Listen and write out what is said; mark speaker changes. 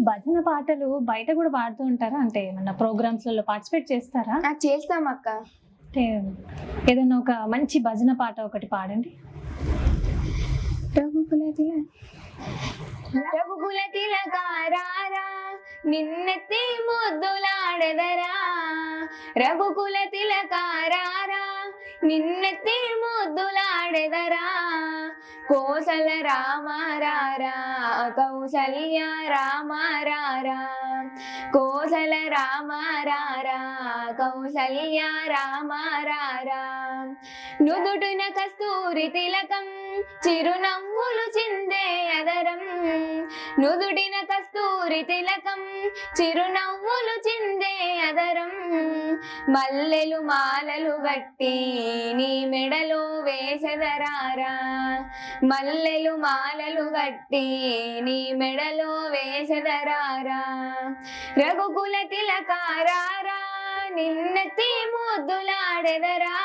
Speaker 1: భజన పాటలు బయట కూడా పాడుతూ ఉంటారా? అంటే ఏమన్నా ప్రోగ్రామ్స్‌లలో పార్టిసిపేట్ చేస్తారా?
Speaker 2: చేస్తాం అక్క.
Speaker 1: అంటే ఏదైనా ఒక మంచి భజన పాట ఒకటి పాడండి.
Speaker 2: రఘుకుల తిలకారారా నిన్నెత్తి ముద్దులాడెదరా, రఘుకుల తిలకారారా నిన్నెత్తి ముద్దులాడెదరా, కోసల రామారారా కౌసల్య రామారారా, కోసల రామారారా కౌసల్య రామారారా, నుదుటిన కస్తూరి తిలకం చిరునవ్వులు చిందే అదరం, నుదుటిన కస్తూరి తిలకం చిరునవ్వులు చిందే అదరం, మల్లెలు మాలలు గట్టి నీ మెడలో వేసెదరారా, మల్లెలు మాలలు గట్టి నీ మెడలో వేసెదరారా, రఘుకుల తిలకారారా నిన్నెత్తి ముద్దులాడెదరా,